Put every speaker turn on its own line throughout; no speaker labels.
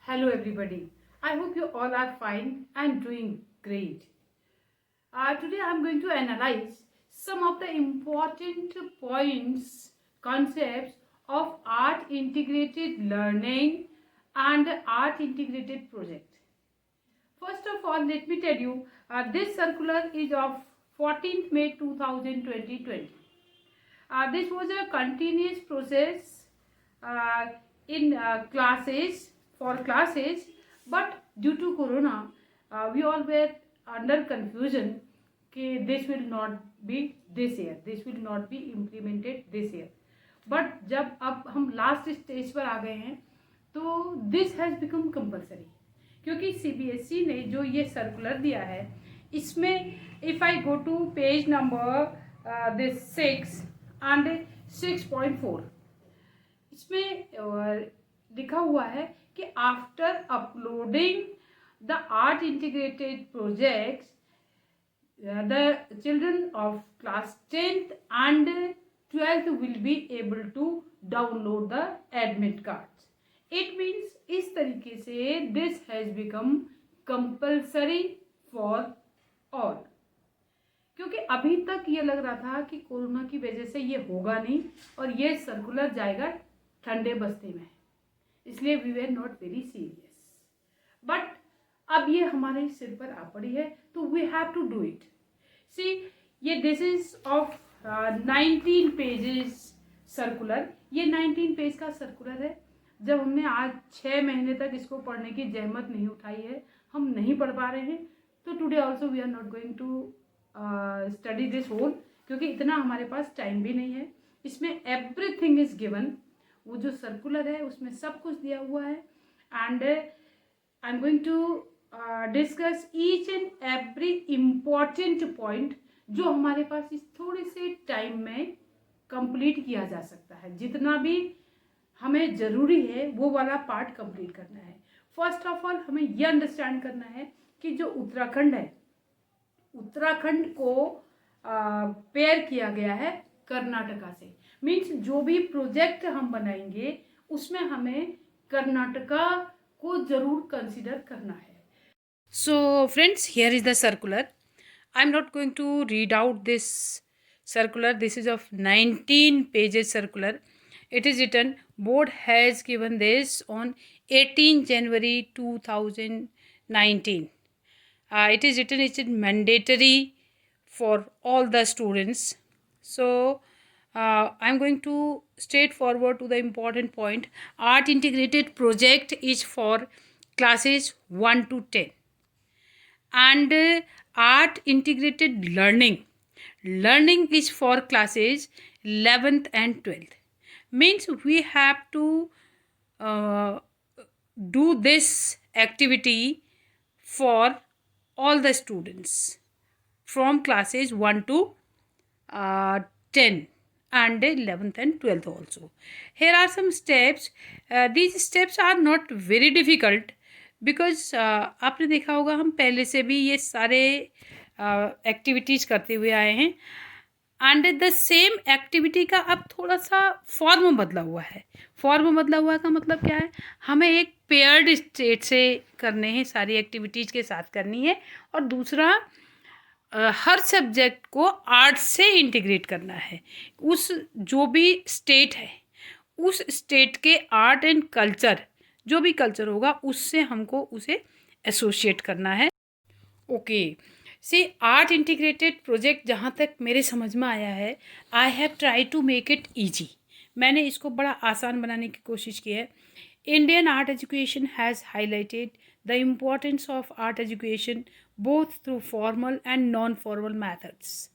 Hello everybody. I hope you all are fine and doing great. Today I am going to analyze some of the important points, concepts of art integrated learning and art integrated project. First of all, let me tell you, this circular is of 14th May 2020. This was a continuous process uh, in classes, but due to corona, we all were under confusion कि this will not be this year, this will not be implemented this year. But जब अब हम last stage पर आ गए हैं तो this has become compulsory, क्योंकि CBSE ने जो ये सर्कुलर दिया है इसमें if I go to page number this 6 and 6.4, इसमें लिखा हुआ है कि after uploading the art integrated projects the children of class 10th and 12th will be able to download the admit cards. It means इस तरीके से this has become compulsory for all. क्योंकि अभी तक ये लग रहा था कि कोरोना की वजह से ये होगा नहीं और ये सर्कुलर जाएगा ठंडे बस्ती में, इसलिए we were not very serious. But अब ये हमारे सिर पर आ पड़ी है तो we have to do it. See ये this is of 19 pages circular. ये 19 पेज का सर्कुलर है. जब हमने आज 6 महीने तक इसको पढ़ने की जहमत नहीं उठाई है, हम नहीं पढ़ पा रहे हैं, तो today also we are not going to study this whole, क्योंकि इतना हमारे पास टाइम भी नहीं है. इसमें एवरीथिंग इज गिवन. वो जो सर्कुलर है उसमें सब कुछ दिया हुआ है and I am going to discuss each and every important point जो हमारे पास इस थोड़े से टाइम में कंप्लीट किया जा सकता है. जितना भी हमें ज़रूरी है वो वाला पार्ट कंप्लीट करना है. फर्स्ट ऑफ ऑल हमें यह अंडरस्टैंड करना है कि जो उत्तराखंड है, उत्तराखंड को पेयर किया गया है कर्नाटका से. मीन्स जो भी प्रोजेक्ट हम बनाएंगे उसमें हमें कर्नाटका को जरूर कंसिडर करना है. So friends, here is the circular. I'm not going to read out this circular. This is of 19 pages circular. It is written, board has given this on 18 January 2019. It is written, it's mandatory for all the students. So I'm going to straight forward to the important point. Art integrated project is for classes 1 to 10. And art integrated learning is for classes 11th and 12th. Means we have to do this activity for all the students from classes 1 to 10 and 11th and 12th also. Here are some steps. These steps are not very difficult because आपने देखा होगा हम पहले से भी ये सारे activities करते हुए आए हैं एंड द सेम एक्टिविटी का अब थोड़ा सा फॉर्म बदला हुआ है. फॉर्म बदला हुआ का मतलब क्या है, हमें एक पेयर्ड स्टेट से करने हैं, सारी एक्टिविटीज़ के साथ करनी है, और दूसरा हर सब्जेक्ट को आर्ट से इंटीग्रेट करना है. उस जो भी स्टेट है उस स्टेट के आर्ट एंड कल्चर, जो भी कल्चर होगा उससे हमको उसे एसोसिएट करना है. Okay see art integrated project जहाँ तक मेरे समझ में आया है, I have try to make it easy. मैंने इसको बड़ा आसान बनाने की कोशिश की है. Indian art education has highlighted the importance of art education both through formal and non formal methods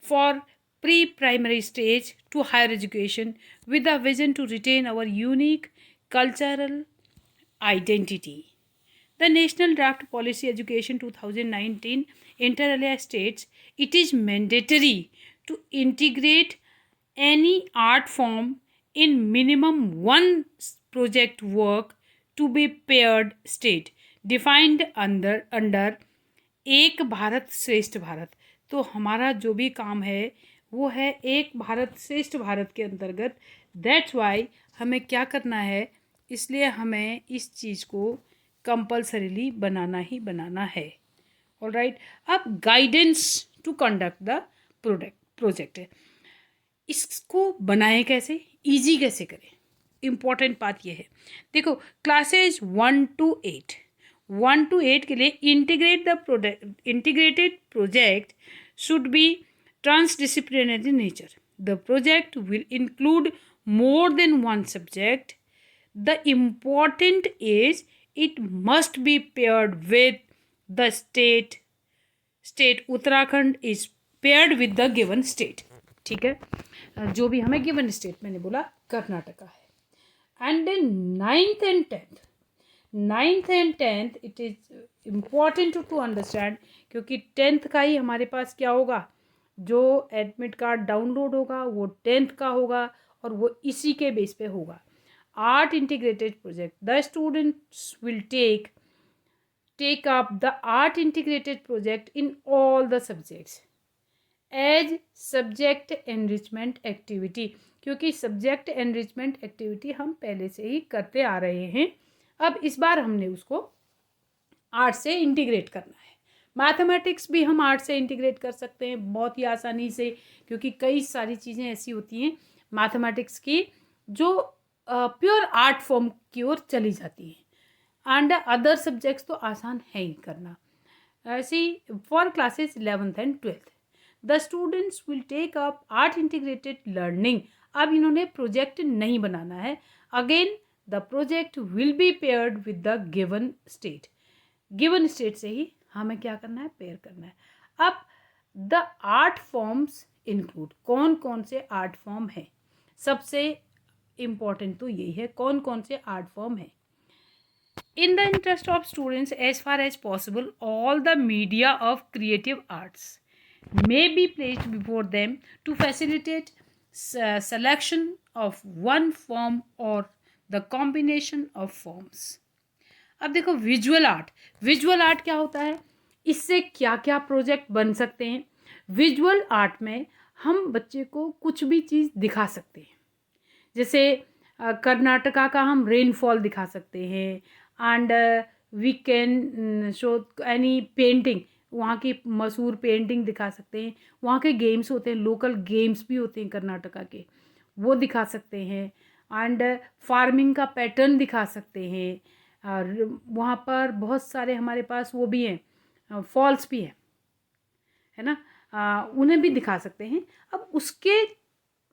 for pre-primary stage to higher education with a vision to retain our unique cultural identity. The National Draft Policy Education 2019 inter alia states it is mandatory to integrate any art form in minimum one project work to be paired state defined under एक भारत श्रेष्ठ भारत. तो हमारा जो भी काम है वो है एक भारत श्रेष्ठ भारत के अंतर्गत. दैट्स वाई हमें क्या करना है, इसलिए हमें इस चीज़ को कंपल्सरीली बनाना ही बनाना है। ऑलराइट, अब guidance to conduct the project, इसको बनाएं कैसे, इजी कैसे करें, इम्पॉर्टेंट बात ये है। देखो क्लासेज 1 to 8 के लिए integrated project should be transdisciplinary nature. The project will include more than one subject. The important is it must be paired with the state. Uttarakhand is paired with the given state. ठीक है, जो भी हमें given state मैंने बोला कर्नाटका है. And then 9th and 10th it is important to understand, क्योंकि 10th का ही हमारे पास क्या होगा, जो एडमिट कार्ड डाउनलोड होगा वो 10th का होगा और वो इसी के बेस पे होगा. Art integrated project, the students will take up the art integrated project in all the subjects as subject enrichment activity, क्योंकि सब्जेक्ट एनरिचमेंट एक्टिविटी हम पहले से ही करते आ रहे हैं. अब इस बार हमने उसको आर्ट से इंटीग्रेट करना है. मैथमेटिक्स भी हम आर्ट से इंटीग्रेट कर सकते हैं बहुत ही आसानी से, क्योंकि कई सारी चीज़ें ऐसी होती हैं मैथमेटिक्स की जो प्योर आर्ट फॉर्म की ओर चली जाती हैं. एंड अदर सब्जेक्ट्स तो आसान है ही करना. ऐसे for classes 11th and 12th the students will take up art integrated learning. अब इन्होंने प्रोजेक्ट नहीं बनाना है. Again the project will be paired with the given state. Given state से ही हमें क्या करना है, पेयर करना है. अब द आर्ट फॉर्म्स इंक्लूड, कौन कौन से आर्ट फॉर्म है, सबसे इम्पॉर्टेंट तो यही है कौन कौन से आर्ट फॉर्म है. In the interest of students, as far as possible, all the media of creative arts may be placed before them to facilitate selection of one form or the combination of forms. अब देखो visual art क्या होता है, इससे क्या क्या project बन सकते हैं. विजुअल आर्ट में हम बच्चे को कुछ भी चीज़ दिखा सकते हैं. जैसे कर्नाटका का हम रेनफॉल दिखा सकते हैं. And we can show any painting, वहाँ की मशहूर पेंटिंग दिखा सकते हैं. वहाँ के गेम्स होते हैं, लोकल गेम्स भी होते हैं कर्नाटका के, वो दिखा सकते हैं. एंड फार्मिंग का पैटर्न दिखा सकते हैं. और वहाँ पर बहुत सारे हमारे पास वो भी हैं, फॉल्स भी है ना, उन्हें भी दिखा सकते हैं. अब उसके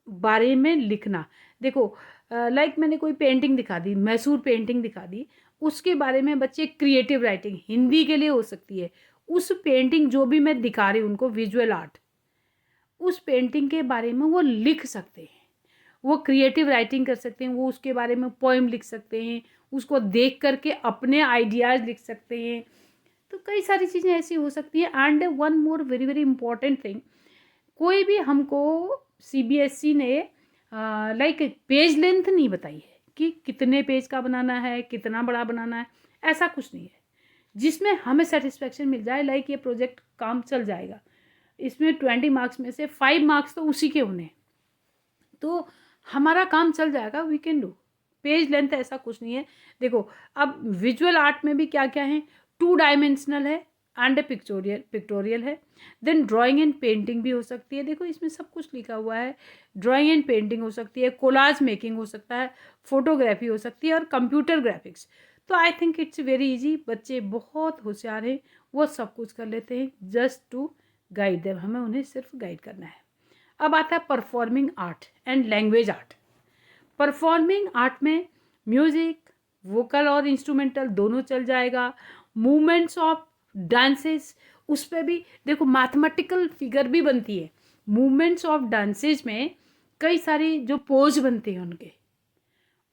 बारे में लिखना, देखो लाइक मैंने कोई पेंटिंग दिखा दी, मैसूर पेंटिंग दिखा दी, उसके बारे में बच्चे क्रिएटिव राइटिंग हिंदी के लिए हो सकती है. उस पेंटिंग जो भी मैं दिखा रही हूँ उनको विजुअल आर्ट, उस पेंटिंग के बारे में वो लिख सकते हैं, वो क्रिएटिव राइटिंग कर सकते हैं, वो उसके बारे में पोएम लिख सकते हैं, उसको देख करके अपने आइडियाज़ लिख सकते हैं. तो कई सारी चीज़ें ऐसी हो सकती हैं. And one more very very important thing, कोई भी हमको CBSE ने लाइक पेज लेंथ नहीं बताई है कि कितने पेज का बनाना है, कितना बड़ा बनाना है, ऐसा कुछ नहीं है. जिसमें हमें सेटिस्फेक्शन मिल जाए, लाइक ये प्रोजेक्ट काम चल जाएगा, इसमें 20 मार्क्स में से 5 मार्क्स तो उसी के होने, तो हमारा काम चल जाएगा, we can do. Page length ऐसा कुछ नहीं है. देखो अब विजुअल आर्ट में भी क्या क्या है, 2 डायमेंशनल है एंड पिक्टोरियल है. देन ड्राइंग एंड पेंटिंग भी हो सकती है. देखो इसमें सब कुछ लिखा हुआ है. ड्राइंग एंड पेंटिंग हो सकती है, कोलाज मेकिंग हो सकता है, फोटोग्राफी हो सकती है और कंप्यूटर ग्राफिक्स. तो I think it's very easy. बच्चे बहुत होशियार हैं, वो सब कुछ कर लेते हैं. जस्ट टू गाइड देम, हमें उन्हें सिर्फ गाइड करना है. अब आता है performing art and language art. Performing art में म्यूजिक, वोकल और इंस्ट्रूमेंटल दोनों चल जाएगा. मूवमेंट्स ऑफ डांसेस, उस पर भी देखो मैथमेटिकल फिगर भी बनती है. मूवमेंट्स ऑफ डांसेस में कई सारी जो पोज बनते हैं उनके,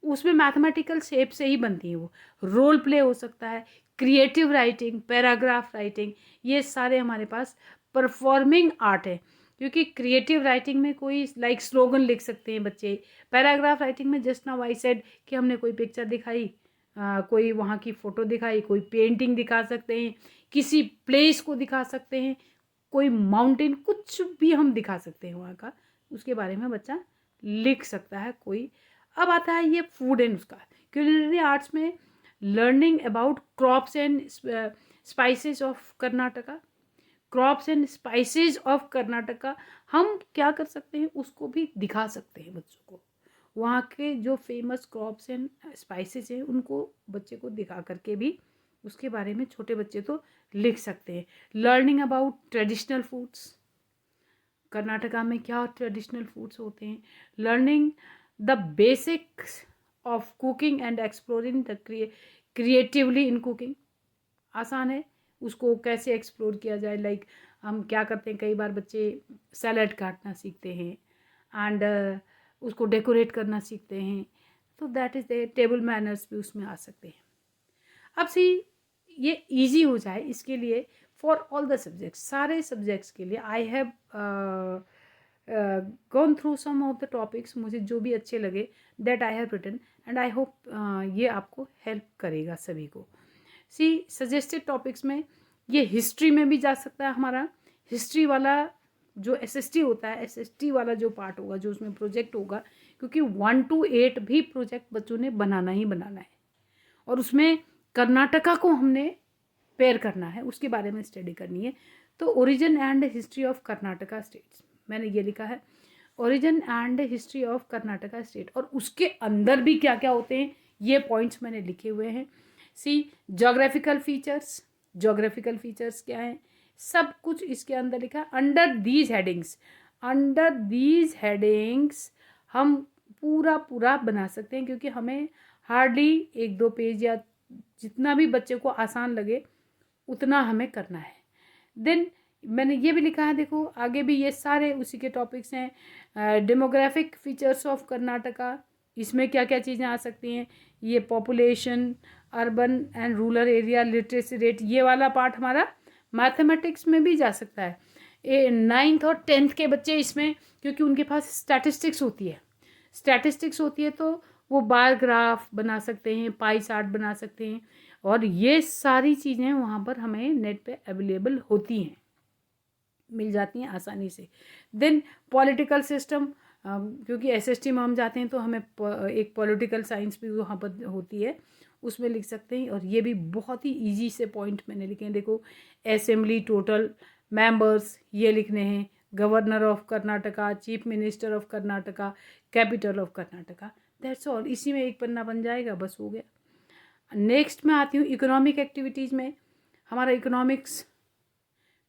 उसमें मैथमेटिकल शेप से ही बनती है. वो रोल प्ले हो सकता है, क्रिएटिव राइटिंग, पैराग्राफ राइटिंग, ये सारे हमारे पास परफॉर्मिंग आर्ट है. क्योंकि क्रिएटिव राइटिंग में कोई लाइक स्लोगन लिख सकते हैं बच्चे. पैराग्राफ राइटिंग में जस्ट नाउ आई सेड कि हमने कोई पिक्चर दिखाई, कोई वहाँ की फ़ोटो दिखाई, कोई पेंटिंग दिखा सकते हैं, किसी प्लेस को दिखा सकते हैं, कोई माउंटेन, कुछ भी हम दिखा सकते हैं वहाँ का, उसके बारे में बच्चा लिख सकता है कोई. अब आता है ये फूड एंड उसका. क्यूलिनरी आर्ट्स में learning about crops and spices of Karnataka. Crops and spices of Karnataka हम क्या कर सकते हैं, उसको भी दिखा सकते हैं बच्चों को। वहाँ के जो फेमस क्रॉप्स एंड स्पाइसेस हैं उनको बच्चे को दिखा करके भी उसके बारे में छोटे बच्चे तो लिख सकते हैं। Learning about traditional foods, Karnataka में क्या ट्रेडिशनल फूड्स होते हैं। Learning the basics of cooking and exploring the creatively in cooking. आसान है, उसको कैसे एक्सप्लोर किया जाए। लाइक हम क्या करते हैं, कई बार बच्चे सैलड काटना सीखते हैं एंड उसको डेकोरेट करना सीखते हैं, तो that is the table manners भी उसमें आ सकते हैं। अब सी ये इजी हो जाए इसके लिए फॉर ऑल द सब्जेक्ट्स, सारे सब्जेक्ट्स के लिए I have gone through some of the topics, मुझे जो भी अच्छे लगे that I have written and I hope ये आपको हेल्प करेगा सभी को। सी सजेस्टेड टॉपिक्स में ये हिस्ट्री में भी जा सकता है हमारा। हिस्ट्री वाला जो एसएसटी होता है, एसएसटी वाला जो पार्ट होगा, जो उसमें प्रोजेक्ट होगा, क्योंकि 1 to 8 भी प्रोजेक्ट बच्चों ने बनाना ही बनाना है और उसमें कर्नाटका को हमने पेयर करना है, उसके बारे में स्टडी करनी है। तो origin and history of Karnataka states मैंने ये लिखा है, origin and history of Karnataka state, और उसके अंदर भी क्या क्या होते हैं ये पॉइंट्स मैंने लिखे हुए हैं। सी जोग्राफिकल फीचर्स, जोग्राफिकल फीचर्स क्या है, सब कुछ इसके अंदर लिखा है। Under these headings, under these headings हम पूरा पूरा बना सकते हैं, क्योंकि हमें हार्डली 1-2 पेज या जितना भी बच्चे को आसान लगे उतना हमें करना है। देन मैंने ये भी लिखा है, देखो आगे भी ये सारे उसी के टॉपिक्स हैं। डेमोग्राफिक फीचर्स ऑफ कर्नाटका, इसमें क्या क्या चीज़ें आ सकती हैं, ये population, urban and rural area, literacy rate, ये वाला पार्ट हमारा मैथमेटिक्स में भी जा सकता है। 9th और 10th के बच्चे इसमें, क्योंकि उनके पास स्टैटिस्टिक्स होती है, स्टैटिस्टिक्स होती है तो वो बार ग्राफ बना सकते हैं, पाई चार्ट बना सकते हैं, और ये सारी चीज़ें वहाँ पर हमें नेट पे अवेलेबल होती हैं, मिल जाती हैं आसानी से। देन पॉलिटिकल सिस्टम, क्योंकि एसएसटी में हम जाते हैं तो हमें एक पॉलिटिकल साइंस भी वहाँ पर होती है, उसमें लिख सकते हैं। और ये भी बहुत ही इजी से पॉइंट मैंने लिखे हैं, देखो असेंबली टोटल मेंबर्स ये लिखने हैं, governor of Karnataka, chief minister of Karnataka, capital of Karnataka, that's all. इसी में एक पन्ना बन जाएगा, बस हो गया। नेक्स्ट में आती हूँ इकोनॉमिक एक्टिविटीज़ में, हमारा इकोनॉमिक्स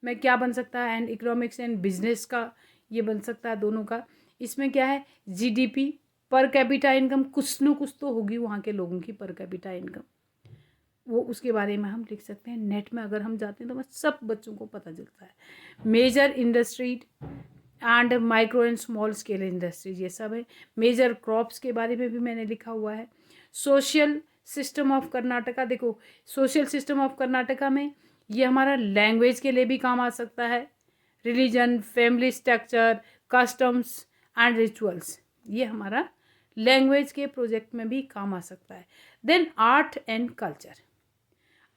में क्या बन सकता है, एंड इकोनॉमिक्स एंड बिजनेस का ये बन सकता है, दोनों का। इसमें क्या है, जीडीपी, पर कैपिटा इनकम, कुछ न कुछ तो होगी वहाँ के लोगों की पर कैपिटा इनकम, वो उसके बारे में हम लिख सकते हैं। नेट में अगर हम जाते हैं तो बस सब बच्चों को पता चलता है। Major industry and micro and small scale industries, ये सब है। मेजर क्रॉप्स के बारे में भी मैंने लिखा हुआ है। सोशल सिस्टम ऑफ कर्नाटका, देखो सोशल सिस्टम ऑफ कर्नाटका में ये हमारा लैंग्वेज के लिए भी काम आ सकता है। Religion, family structure, customs and rituals, ये हमारा लैंग्वेज के प्रोजेक्ट में भी काम आ सकता है। Then art and culture,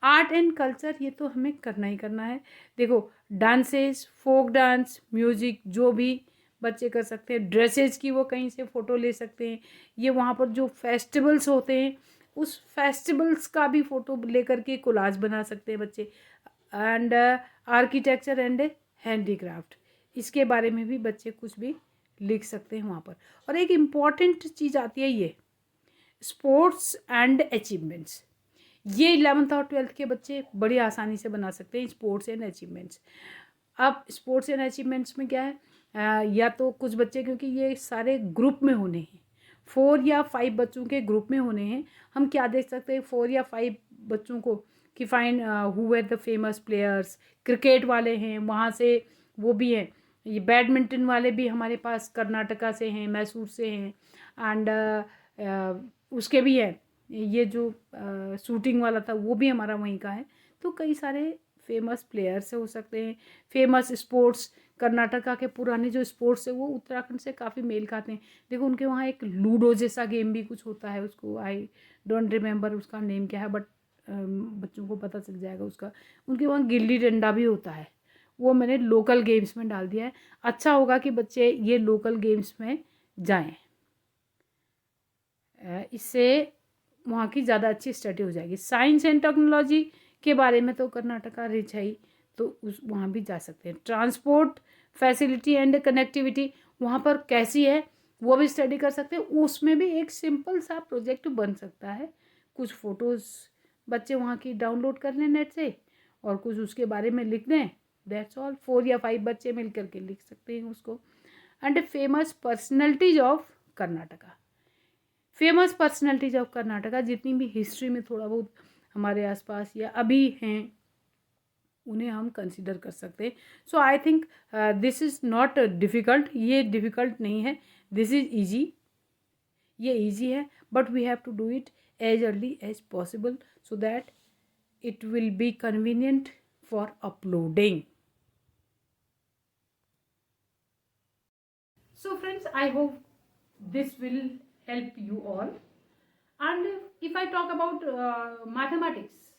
art and culture ये तो हमें करना ही करना है। देखो डांसेस, फोक डांस, म्यूजिक, जो भी बच्चे कर सकते हैं। ड्रेसेस की वो कहीं से फ़ोटो ले सकते हैं, ये वहाँ पर जो फेस्टिवल्स होते हैं उस फेस्टिवल्स का भी फ़ोटो लेकर के कोलाज बना सकते हैं बच्चे। एंड आर्किटेक्चर एंड हैंडीक्राफ्ट, इसके बारे में भी बच्चे कुछ भी लिख सकते हैं वहाँ पर। और एक इम्पॉर्टेंट चीज़ आती है ये स्पोर्ट्स एंड अचीवमेंट्स, ये 11th और 12th के बच्चे बड़ी आसानी से बना सकते हैं स्पोर्ट्स एंड अचीवमेंट्स। अब स्पोर्ट्स एंड अचीवमेंट्स में क्या है, या तो कुछ बच्चे, क्योंकि ये सारे ग्रुप में होने हैं, 4 या 5 बच्चों के ग्रुप में होने हैं, हम क्या देख सकते हैं 4 या 5 बच्चों को कि find who are the famous players. Cricket वाले हैं वहाँ से, वो भी हैं, ये बैडमिंटन वाले भी हमारे पास कर्नाटका से हैं, मैसूर से हैं, एंड उसके भी हैं, ये जो शूटिंग वाला था वो भी हमारा वहीं का है। तो कई सारे फेमस प्लेयर्स हो सकते हैं। फेमस स्पोर्ट्स, कर्नाटका के पुराने जो स्पोर्ट्स है वो उत्तराखंड से काफ़ी मेल खाते हैं। देखो उनके वहाँ एक लूडो जैसा गेम भी कुछ होता है, उसको आई डोंट रिमेंबर उसका नेम क्या है, बट बच्चों को पता चल जाएगा उसका। उनके वहाँ गिल्ली डंडा भी होता है, वो मैंने लोकल गेम्स में डाल दिया है। अच्छा होगा कि बच्चे ये लोकल गेम्स में जाएं, इससे वहाँ की ज़्यादा अच्छी स्टडी हो जाएगी। साइंस एंड टेक्नोलॉजी के बारे में तो कर्नाटका रिच है ही, तो उस वहाँ भी जा सकते हैं। ट्रांसपोर्ट फैसिलिटी एंड कनेक्टिविटी वहाँ पर कैसी है वो भी स्टडी कर सकते हैं। उसमें भी एक सिंपल सा प्रोजेक्ट बन सकता है। कुछ फ़ोटोज़ बच्चे वहाँ की डाउनलोड कर लें नेट से और कुछ उसके बारे में लिख दें, दैट्स ऑल। 4 या 5 बच्चे मिल करके लिख सकते हैं उसको। And famous personalities of Karnataka, famous personalities of Karnataka जितनी भी हिस्ट्री में थोड़ा बहुत हमारे आसपास या अभी हैं उन्हें हम कंसिडर कर सकते हैं। So I think this is not difficult, ये डिफ़िकल्ट नहीं है, दिस इज़ ईजी, ये ईजी है, but we have to do it as early as possible so that it will be convenient for uploading. So friends, I hope this will help you all. And if I talk about mathematics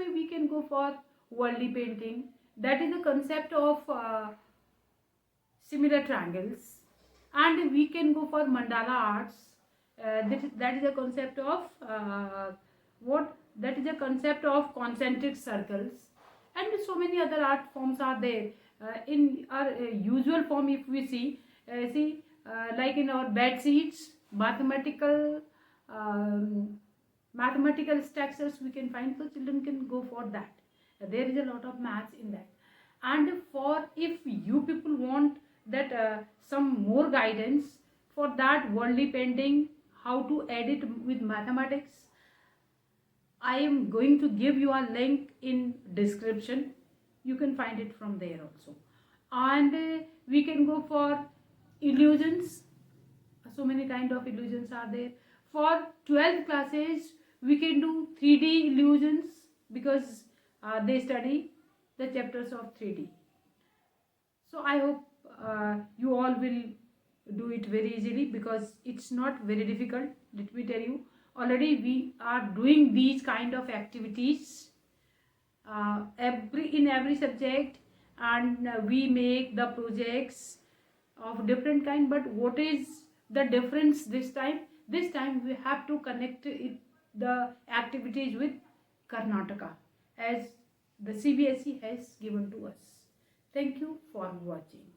mein we can go for worldly painting, that is the concept of similar triangles. And we can go for mandala arts, that is a concept of what that is a concept of concentric circles. And so many other art forms are there. In our usual form, if we see like in our bed sheets, mathematical structures we can find, so children can go for that. There is a lot of maths in that. And for if you people want that some more guidance for that worldly painting, how to edit with mathematics, I am going to give you a link in description. You can find it from there also. And we can go for illusions. So many kind of illusions are there. For 12th classes, we can do 3D illusions because they study the chapters of 3D. So I hope you all will do it very easily because it's not very difficult. Let me tell you, already we are doing these kind of activities in every subject, and we make the projects of different kind. But what is the difference this time? This time we have to connect the activities with Karnataka as the CBSE has given to us. Thank you for watching.